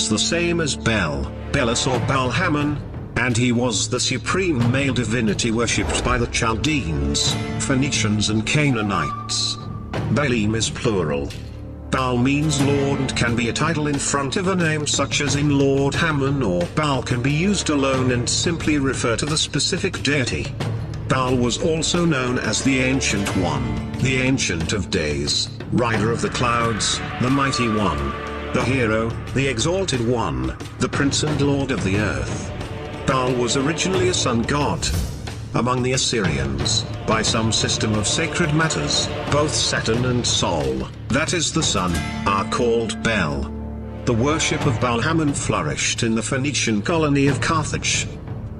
is the same as Bel, Belus or Baal-Hamon, and he was the supreme male divinity worshipped by the Chaldeans, Phoenicians and Canaanites. Baalim is plural. Baal means Lord and can be a title in front of a name such as in Lord Hammon, or Baal can be used alone and simply refer to the specific deity. Baal was also known as the Ancient One, the Ancient of Days, Rider of the Clouds, the Mighty One, the Hero, the Exalted One, the Prince and Lord of the Earth. Baal was originally a sun god. Among the Assyrians, by some system of sacred matters, both Saturn and Sol, that is the sun, are called Bel. The worship of Baal-Hamon flourished in the Phoenician colony of Carthage.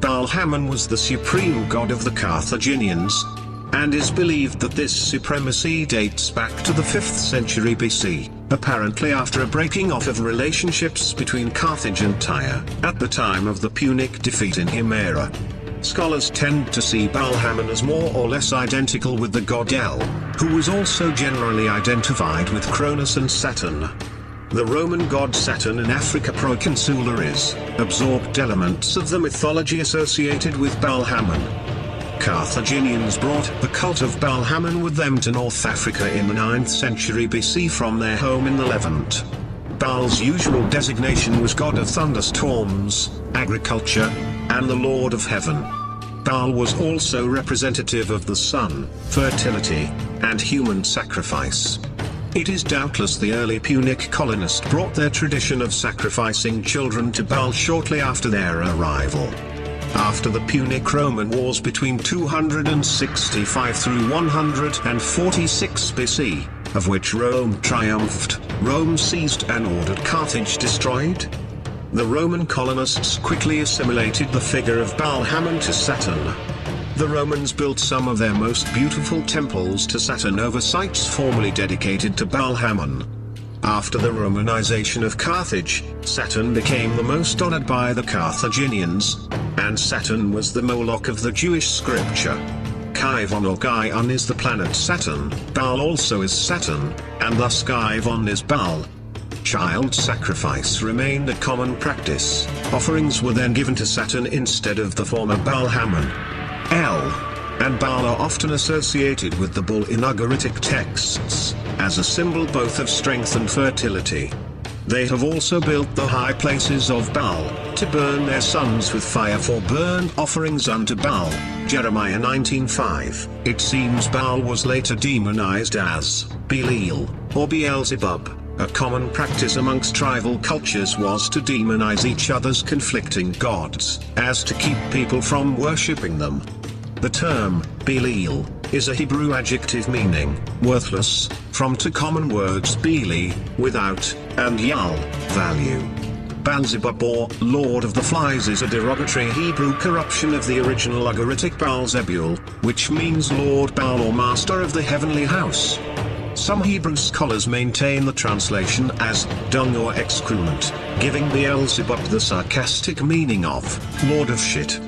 Baal-Hamon was the supreme god of the Carthaginians, and is believed that this supremacy dates back to the 5th century BC, apparently after a breaking off of relationships between Carthage and Tyre, at the time of the Punic defeat in Himera. Scholars tend to see Baal-Hamon as more or less identical with the god El, who was also generally identified with Cronus and Saturn. The Roman god Saturn in Africa Proconsularis absorbed elements of the mythology associated with Baal-Hamon. Carthaginians brought the cult of Baal-Hamon with them to North Africa in the 9th century BC from their home in the Levant. Baal's usual designation was god of thunderstorms, agriculture, and the Lord of Heaven. Baal was also representative of the sun, fertility, and human sacrifice. It is doubtless the early Punic colonists brought their tradition of sacrificing children to Baal shortly after their arrival. After the Punic-Roman Wars between 265 through 146 BC, of which Rome triumphed, Rome seized and ordered Carthage destroyed. The Roman colonists quickly assimilated the figure of Baal-Hamon to Saturn. The Romans built some of their most beautiful temples to Saturn over sites formerly dedicated to Baal-Hamon. After the Romanization of Carthage, Saturn became the most honored by the Carthaginians, and Saturn was the Moloch of the Jewish scripture. Kivon or Gion is the planet Saturn, Baal also is Saturn, and thus Kivon is Baal. Child sacrifice remained a common practice. Offerings were then given to Saturn instead of the former Baal-Hamon. El and Baal are often associated with the bull in Ugaritic texts, as a symbol both of strength and fertility. They have also built the high places of Baal, to burn their sons with fire for burnt offerings unto Baal, Jeremiah 19:5. It seems Baal was later demonized as Belial, or Beelzebub. A common practice amongst tribal cultures was to demonize each other's conflicting gods, as to keep people from worshipping them. The term, Belial, is a Hebrew adjective meaning, worthless, from two common words Beli, without, and Yal, value. Beelzebub or Lord of the Flies is a derogatory Hebrew corruption of the original Ugaritic Baal-Zebul, which means Lord Baal or Master of the Heavenly House. Some Hebrew scholars maintain the translation as dung or excrement, giving Beelzebub the sarcastic meaning of Lord of Shit.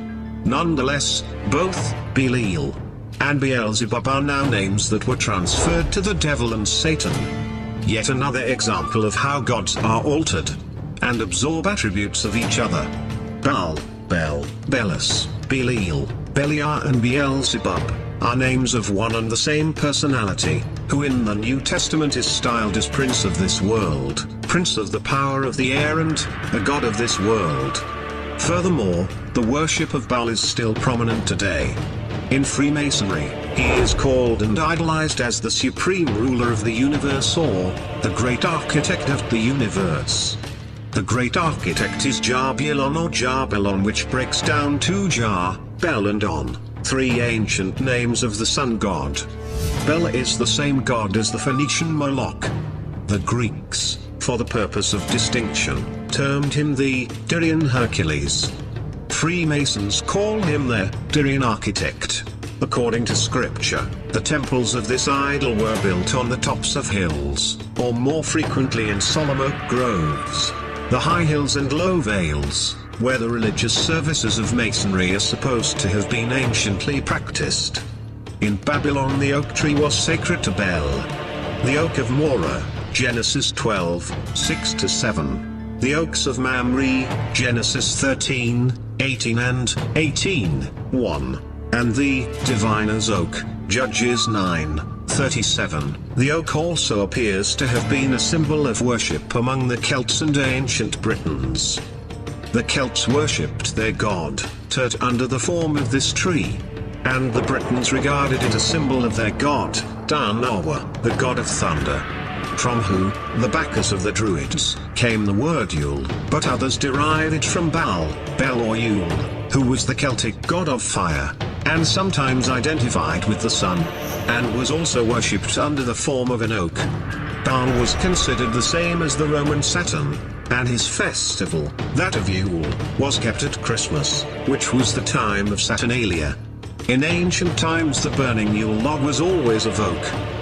Nonetheless, both Belial and Beelzebub are now names that were transferred to the devil and Satan. Yet another example of how gods are altered and absorb attributes of each other. Baal, Bel, Belus, Belial, Beliar and Beelzebub are names of one and the same personality, who in the New Testament is styled as Prince of this world, Prince of the power of the air and a god of this world. Furthermore, the worship of Baal is still prominent today. In Freemasonry, he is called and idolized as the supreme ruler of the universe or the great architect of the universe. The great architect is Jabulon or Jabelon, which breaks down to Jah, Bel and On, three ancient names of the sun god. Bel is the same god as the Phoenician Moloch. The Greeks, for the purpose of distinction, termed him the Tyrian Hercules. Freemasons call him their Tyrian architect. According to scripture, the temples of this idol were built on the tops of hills, or more frequently in solemn oak groves, the high hills and low vales, where the religious services of masonry are supposed to have been anciently practiced. In Babylon the oak tree was sacred to Bel. The oak of Morah, Genesis 12, 6-7. the oaks of Mamre, Genesis 13, 18 and 18, 1, and the diviner's oak, Judges 9, 37. The oak also appears to have been a symbol of worship among the Celts and ancient Britons. The Celts worshipped their god, Turt, under the form of this tree. And the Britons regarded it a symbol of their god, Danawa, the god of thunder. From who, the Bacchus of the Druids, came the word Yule, but others derive it from Baal, Bel or Yule, who was the Celtic god of fire, and sometimes identified with the sun, and was also worshipped under the form of an oak. Baal was considered the same as the Roman Saturn, and his festival, that of Yule, was kept at Christmas, which was the time of Saturnalia. In ancient times the burning Yule log was always of oak.